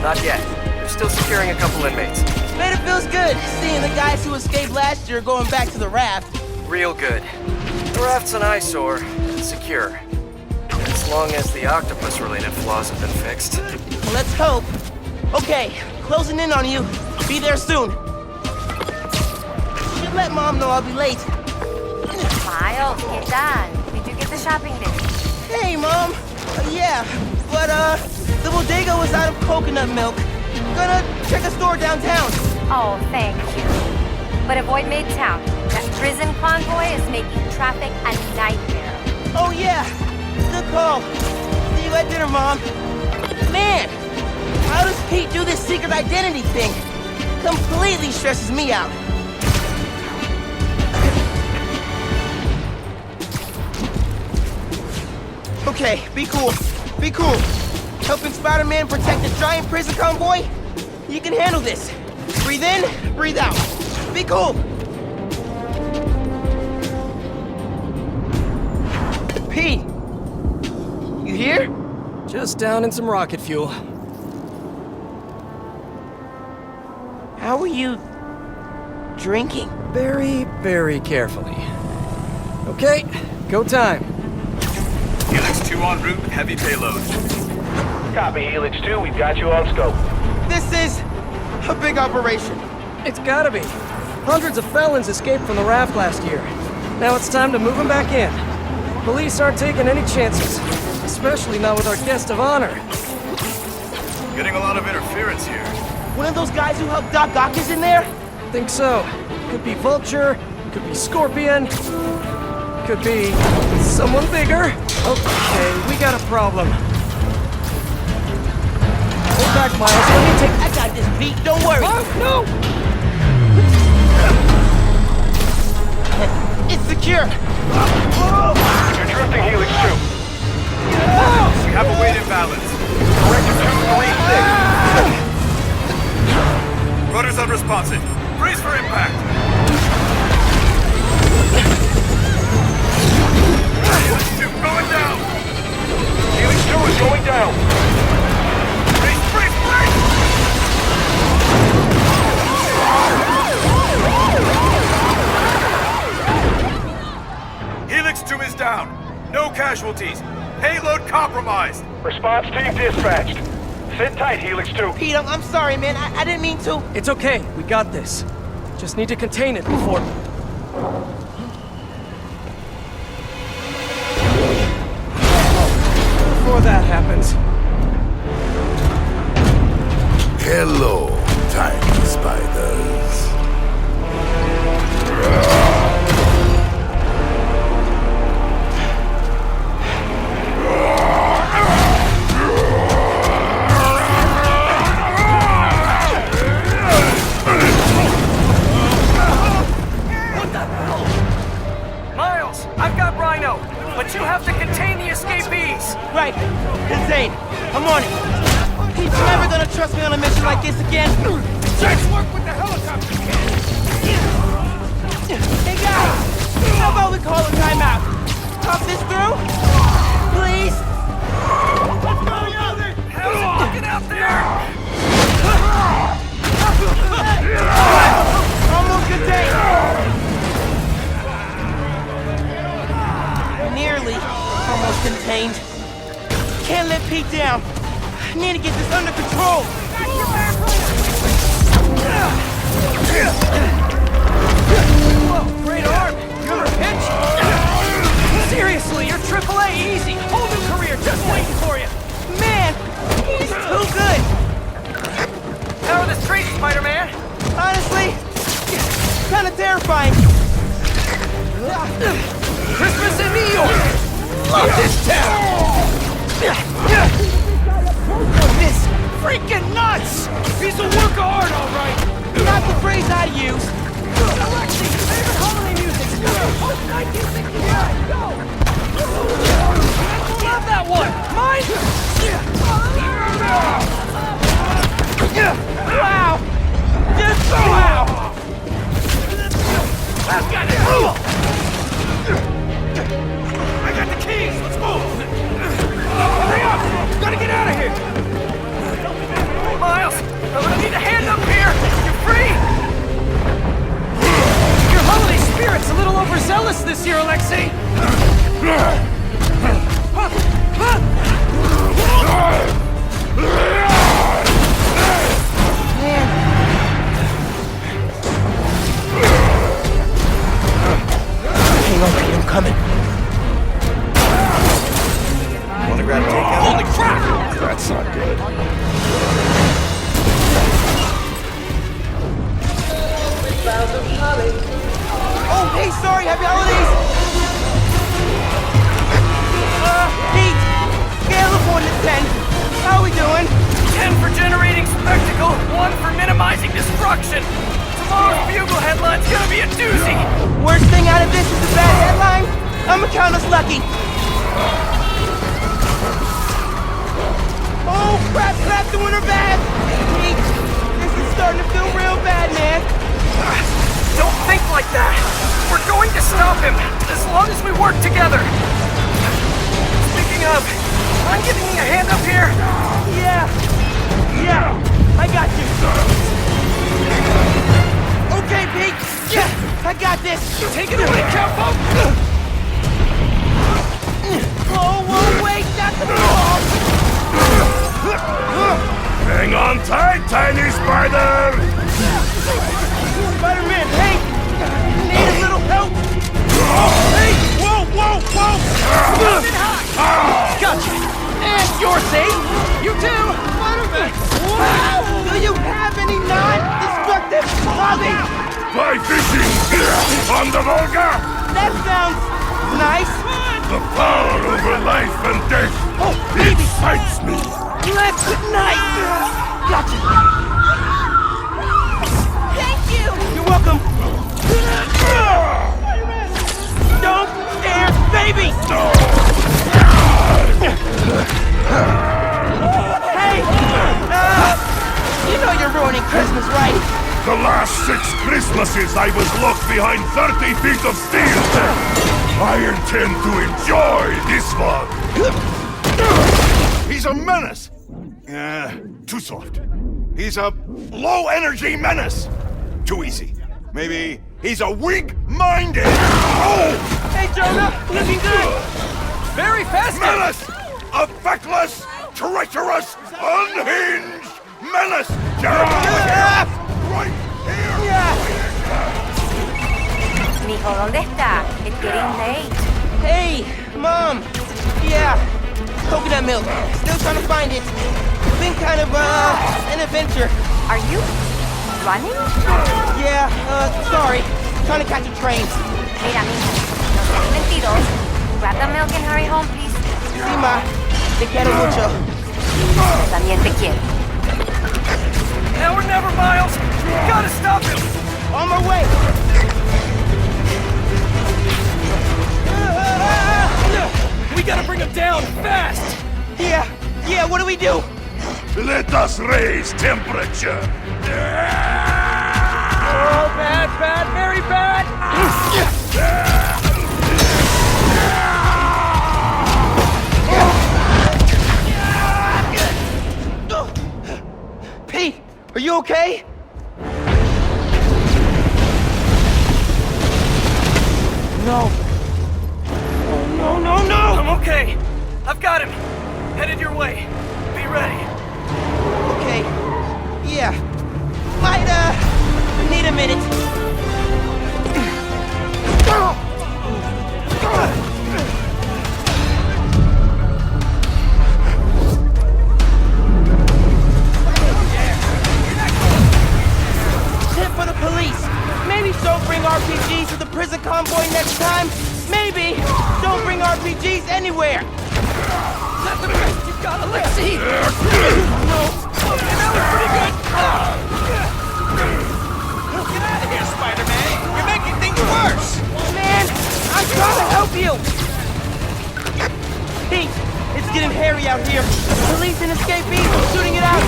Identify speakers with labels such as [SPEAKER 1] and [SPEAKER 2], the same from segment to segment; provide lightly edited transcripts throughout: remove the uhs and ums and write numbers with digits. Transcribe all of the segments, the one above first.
[SPEAKER 1] Not yet. They're still securing a couple inmates.
[SPEAKER 2] Man, it feels good seeing the guys who escaped last year going back to the raft.
[SPEAKER 1] Real good. The raft's an eyesore, and secure. As long as the octopus-related flaws have been fixed.
[SPEAKER 2] Well, let's hope. Okay, closing in on you. Be there soon. Should let Mom know I'll be late.
[SPEAKER 3] Miles, ¿qué tal? Did you get the shopping list?
[SPEAKER 2] Hey, Mom. Yeah, but the bodega was out of coconut milk. Gonna check a store downtown.
[SPEAKER 3] Oh, thank you. But avoid Midtown. That prison convoy is making traffic a nightmare.
[SPEAKER 2] Oh, yeah. Good call. See you at dinner, Mom. Man, how does Pete do this secret identity thing? Completely stresses me out. Okay, be cool. Be cool. Helping Spider-Man protect a giant prison convoy? You can handle this. Breathe in, breathe out. Be cool. Pete! You here?
[SPEAKER 1] Just down in some rocket fuel.
[SPEAKER 2] How are you drinking?
[SPEAKER 1] Very, very carefully. Okay, go time.
[SPEAKER 4] Helix 2 en route with heavy payload.
[SPEAKER 5] Copy, Helix 2. We've got you on scope.
[SPEAKER 2] This is a big operation.
[SPEAKER 1] It's gotta be. Hundreds of felons escaped from the raft last year. Now it's time to move them back in. Police aren't taking any chances, especially not with our guest of honor.
[SPEAKER 4] Getting a lot of interference here.
[SPEAKER 2] One of those guys who helped Doc Ock is in there?
[SPEAKER 1] Think so. Could be Vulture, could be Scorpion, could be someone bigger. Okay, we got a problem. Hold back, Miles. Let me take...
[SPEAKER 2] I got this, Pete. Don't worry.
[SPEAKER 1] No!
[SPEAKER 2] It's secure.
[SPEAKER 5] You're drifting, Helix 2.
[SPEAKER 4] We have a weight imbalance.
[SPEAKER 5] Corrector 236.
[SPEAKER 4] Rudder's unresponsive. Brace for impact. Helix 2 going down.
[SPEAKER 5] Helix 2 is going down.
[SPEAKER 4] Brace, brace, brace! Helix 2 is down. No casualties. Payload compromised.
[SPEAKER 5] Response team dispatched. Sit tight, Helix 2.
[SPEAKER 2] Pete, I'm sorry, man. I didn't mean to.
[SPEAKER 1] It's okay. We got this. Just need to contain it before... Before that happens.
[SPEAKER 6] Hello, tiny spiders.
[SPEAKER 1] Miles, I've got Rhino, but you have to contain the escapees.
[SPEAKER 2] Right. Contain. I'm on it. He's never gonna trust me on a mission like this again.
[SPEAKER 5] Let's work with the helicopter, kid.
[SPEAKER 2] Hey, guys. How about we call a timeout? Talk this through? Please?
[SPEAKER 5] What's going on there?
[SPEAKER 4] How's it looking out there?
[SPEAKER 2] Almost contained. Nearly almost contained. Can't let Pete down. Need to get this under control.
[SPEAKER 1] Whoa, great arm. You're a pitch. Seriously, you're AAA easy. Whole new career just waiting for you.
[SPEAKER 2] Man, he's too good.
[SPEAKER 1] How are the streets, Spider-Man?
[SPEAKER 2] Honestly, kind of terrifying.
[SPEAKER 1] Christmas in New York. Love this town.
[SPEAKER 2] This freaking nuts!
[SPEAKER 5] He's a work of art, all right.
[SPEAKER 2] Not the phrase I use.
[SPEAKER 1] Alexi, favorite holiday music. Post 1969. Go. Love that one. Mine.
[SPEAKER 2] Wow! Just wow!
[SPEAKER 5] I've got it. I got the keys. Let's move. Hurry up! Gotta get out of here.
[SPEAKER 1] Miles. overzealous this year, Alexei!
[SPEAKER 2] Hang on, Pete, I'm coming.
[SPEAKER 4] Wanna grab takeout?
[SPEAKER 1] Holy crap!
[SPEAKER 6] That's not good.
[SPEAKER 2] Oh, hey, sorry, happy holidays! Pete, scale of 1 to 10. How we doing?
[SPEAKER 1] 10 for generating spectacle, 1 for minimizing destruction. Tomorrow's Bugle headline's gonna be a doozy.
[SPEAKER 2] Worst thing out of this is a bad headline? I'ma count us lucky. Oh, crap, doing her bad! Pete, this is starting to feel real bad, man.
[SPEAKER 1] Don't think like that. We're going to stop him, as long as we work together. Speaking of, I'm giving you a hand up here.
[SPEAKER 2] Yeah, I got you. Okay, Pete. Yeah, I got this.
[SPEAKER 1] Take it away, Cowpoke.
[SPEAKER 2] Whoa, wait, not the ball.
[SPEAKER 6] Hang on tight, tiny spider!
[SPEAKER 2] Spider-Man, hey, need a little help. Hey, whoa.
[SPEAKER 1] Gotcha. And you're safe. You too.
[SPEAKER 2] Spider-Man. Wow. Do you have any non-destructive hobby?
[SPEAKER 6] Fly fishing! On the Volga!
[SPEAKER 2] That sounds nice.
[SPEAKER 6] The power over life and death!
[SPEAKER 2] Oh,
[SPEAKER 6] It
[SPEAKER 2] baby.
[SPEAKER 6] excites me!
[SPEAKER 2] Let's night. Gotcha. Thank you. You're welcome. Don't scare babies. Hey, you know you're ruining Christmas, right?
[SPEAKER 6] The last 6 Christmases I was locked behind 30 feet of steel! I intend to enjoy this one! He's a menace! Too soft. He's a low-energy menace! Too easy. Maybe he's a weak-minded... Oh!
[SPEAKER 2] Hey, Jonah, looking good.
[SPEAKER 1] Very fast.
[SPEAKER 6] Menace! A feckless, treacherous, unhinged menace!
[SPEAKER 2] Yeah.
[SPEAKER 6] Right here!
[SPEAKER 2] Yeah.
[SPEAKER 3] Mijo, ¿dónde está? It's getting late.
[SPEAKER 2] Hey, Mom. Yeah, coconut milk. Still trying to find it. Been kind of, an adventure.
[SPEAKER 3] Are you running?
[SPEAKER 2] Yeah, sorry. Trying to catch a train.
[SPEAKER 3] Mira, mijo, no seas mentiroso. Grab the milk and hurry home, please.
[SPEAKER 2] Sí, ma. Te quiero mucho.
[SPEAKER 3] También te quiero.
[SPEAKER 1] Now or never, Miles. Gotta stop him.
[SPEAKER 2] On my way.
[SPEAKER 1] We gotta bring him down fast.
[SPEAKER 2] Yeah, what do we do?
[SPEAKER 6] Let us raise temperature!
[SPEAKER 1] Oh, bad, very bad.
[SPEAKER 2] Pete, are you okay? No. Oh, no.
[SPEAKER 1] I'm okay. I've got him. Headed your way. Be ready.
[SPEAKER 2] Okay. Yeah. Might, need a minute. Tip for the police. Maybe don't bring RPGs to the prison convoy next time. Maybe don't bring RPGs anywhere.
[SPEAKER 1] Is that the best you've got, Alexei? No. Okay, that was pretty good.
[SPEAKER 7] Get out of here, Spider-Man! You're making things worse!
[SPEAKER 2] Man, I'm trying to help you. Pete, it's getting hairy out here. Police and escapees are shooting it out.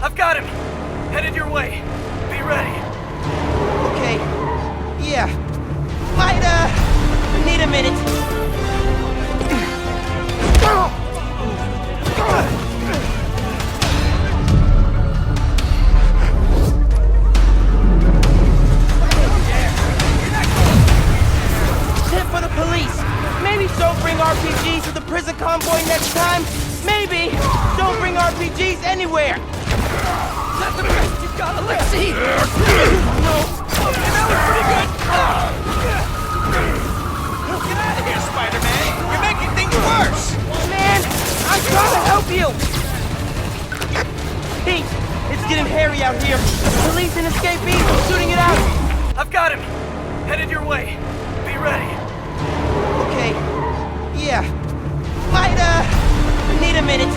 [SPEAKER 1] I've got him. Headed your way. Be ready.
[SPEAKER 2] Okay. Yeah. Might, need a minute. RPGs to the prison convoy next time? Maybe. Don't bring RPGs anywhere.
[SPEAKER 1] That's the best you've got. Let's see.
[SPEAKER 2] No.
[SPEAKER 7] Okay, that was pretty good. Get out of here, Spider-Man. You're making things worse.
[SPEAKER 2] Man, I'm trying to help you. Pete, it's getting hairy out here. Police and escapees are shooting it out.
[SPEAKER 1] I've got him. Headed your way. Be ready.
[SPEAKER 2] Okay. Yeah. Might, need a minute.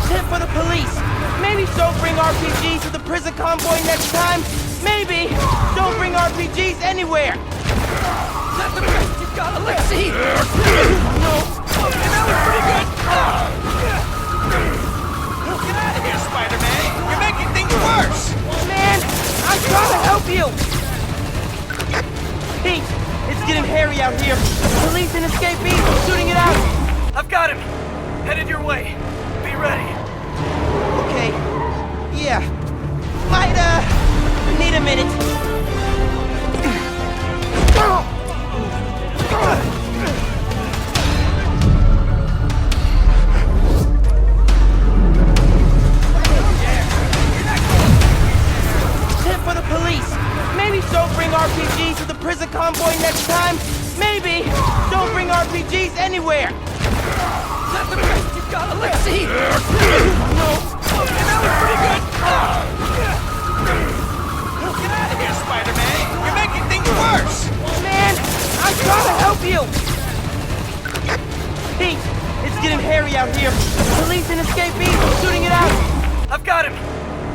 [SPEAKER 2] Tip for the police. Maybe don't bring RPGs to the prison convoy next time. Maybe don't bring RPGs anywhere.
[SPEAKER 1] That's the best you've got. Let's see.
[SPEAKER 2] No.
[SPEAKER 7] Okay, that was pretty good. Get out of here, Spider-Man. You're making things worse.
[SPEAKER 2] Man, I'm trying to help you. Pete, it's getting hairy out here. Police and escapees are shooting it out.
[SPEAKER 1] I've got him. Headed your way. Be ready.
[SPEAKER 2] Okay. Yeah. Might, need a minute. Tip for the police. Maybe don't bring RPGs to the prison convoy next time. Maybe don't bring RPGs anywhere.
[SPEAKER 1] That's the best you've got. Let's see.
[SPEAKER 2] No.
[SPEAKER 7] Okay, that was pretty good. Get out of here, Spider-Man. You're making things worse.
[SPEAKER 2] Man, I'm trying to help you. Pete, it's getting hairy out here. Police and escapees are shooting it out.
[SPEAKER 1] I've got him.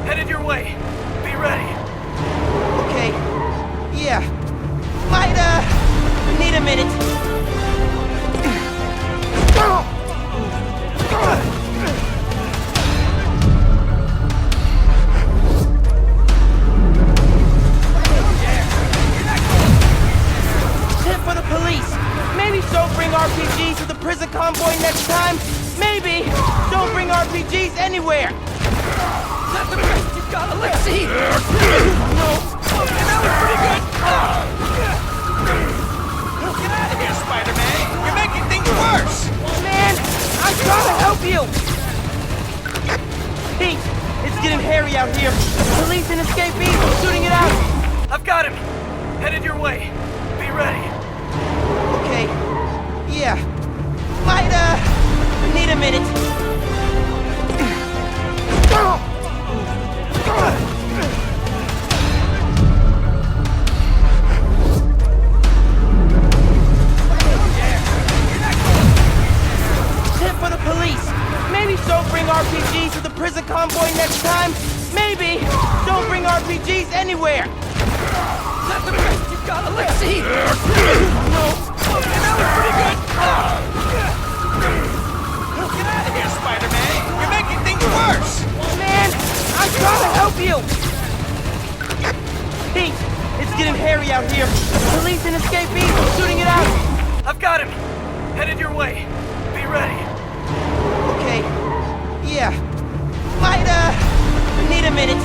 [SPEAKER 1] Headed your way. Be ready.
[SPEAKER 2] Okay. Yeah. Might, need a minute. Tip for the police. Maybe don't bring RPGs to the prison convoy next time. Maybe don't bring RPGs anywhere.
[SPEAKER 1] That's the best you've got. Let's see.
[SPEAKER 2] No.
[SPEAKER 7] Okay, that was pretty good. Get out of here, Spider-Man. You're making things worse.
[SPEAKER 2] Man, I'm trying to help you. Pete, it's getting hairy out here. Police and escapees are shooting it out.
[SPEAKER 1] I've got him. Headed your way. Be ready.
[SPEAKER 2] Okay. Yeah. Might, need a minute. Tip for the police. Maybe don't bring RPGs to the prison convoy next time. Maybe don't bring RPGs anywhere.
[SPEAKER 1] That's the best you've got. Let's see.
[SPEAKER 2] No.
[SPEAKER 7] Okay, that was pretty good. Get out of here, Spider-Man. You're making things worse.
[SPEAKER 2] Man, I'm trying to help you. Pete, it's getting hairy out here. Police and escapees are shooting it out.
[SPEAKER 1] I've got him. Headed your way. Be ready.
[SPEAKER 2] Okay. Yeah. Might, need a minute.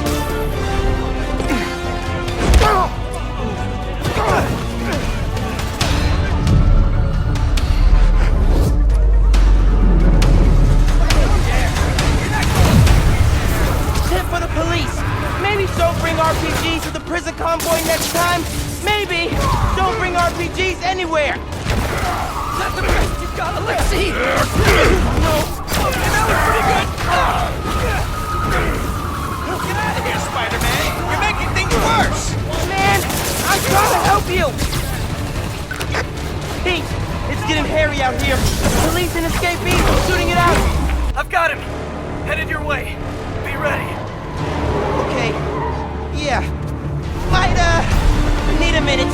[SPEAKER 2] Tip for the police. Maybe don't bring RPGs to the prison convoy next time. Maybe don't bring RPGs anywhere.
[SPEAKER 1] That's the best you've got. Let's see.
[SPEAKER 2] No.
[SPEAKER 7] Okay, that was pretty good. Get out of here, Spider-Man. You're making things worse.
[SPEAKER 2] Man, I'm trying to help you. Pete, it's getting hairy out here. Police and escapees are shooting it out.
[SPEAKER 1] I've got him. Headed your way. Be ready.
[SPEAKER 2] Okay. Yeah. Might, need a minute.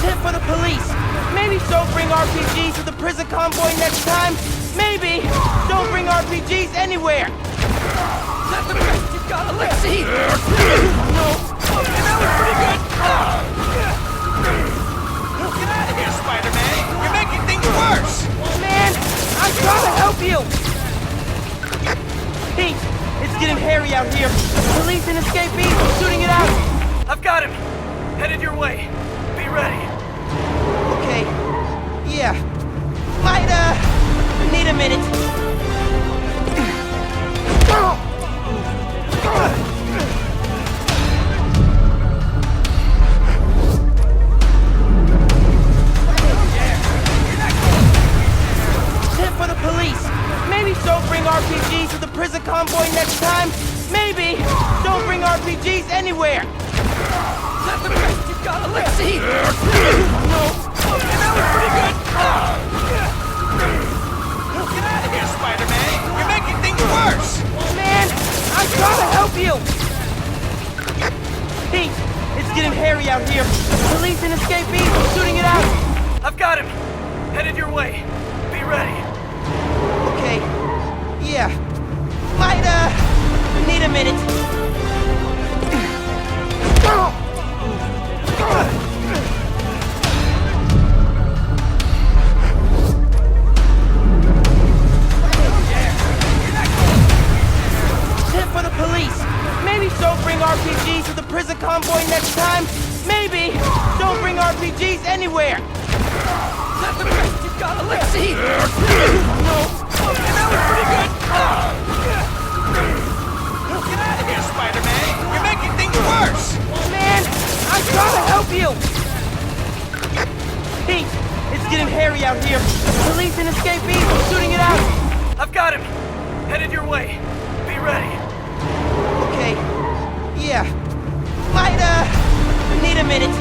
[SPEAKER 2] Tip for the police. Maybe don't bring RPGs to the prison convoy next time. Maybe don't bring RPGs anywhere.
[SPEAKER 1] That's the best you've got. Let's see.
[SPEAKER 7] No. Okay, that was pretty good. Get out of here, Spider-Man. You're making things worse.
[SPEAKER 2] Man, I'm trying to help you! Pete, it's getting hairy out here. Police and escapees are shooting it out.
[SPEAKER 1] I've got him. Headed your way. Be ready.
[SPEAKER 2] Okay, yeah. Might, need a minute. Tip for the police. Maybe don't bring RPGs to the prison convoy next time. Maybe don't bring RPGs anywhere.
[SPEAKER 1] That's the best you've got. Let's see.
[SPEAKER 2] No.
[SPEAKER 7] Okay, that was pretty good. Get out of here, Spider-Man. You're making things worse.
[SPEAKER 2] Man, I'm trying to help you! Pete, it's getting hairy out here. Police and escapees are shooting it out.
[SPEAKER 1] I've got him. Headed your way. Be ready.
[SPEAKER 2] Okay, yeah. Might, need a minute. Tip for the police. Maybe don't bring RPGs to the prison convoy next time. Maybe don't bring RPGs anywhere.
[SPEAKER 1] That's the best you've got. Let's see.
[SPEAKER 2] No.
[SPEAKER 7] Okay, that was pretty good. Get out of here, Spider-Man. You're making things worse.
[SPEAKER 2] Man, I'm trying to help you! Pete, it's getting hairy out here. Police and escapees are shooting it out.
[SPEAKER 1] I've got him. Headed your way. Be ready.
[SPEAKER 2] Okay, yeah. Might, need a minute.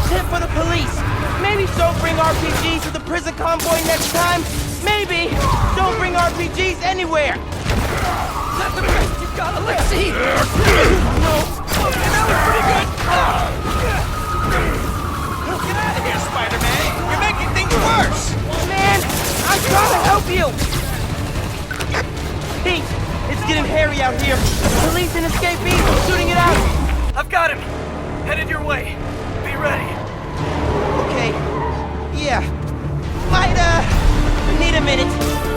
[SPEAKER 2] Tip for the police. Maybe don't bring RPGs to the prison convoy next time. Maybe don't bring RPGs anywhere.
[SPEAKER 1] That's the best you've got. Let's see.
[SPEAKER 2] No.
[SPEAKER 7] Okay, that was pretty good. Get out of here, Spider-Man. You're making things worse.
[SPEAKER 2] Man, I'm trying to help you! Pete, it's getting hairy out here. Police and escapees are shooting it out.
[SPEAKER 1] I've got him. Headed your way. Be ready.
[SPEAKER 2] Okay, yeah. Might, need a minute.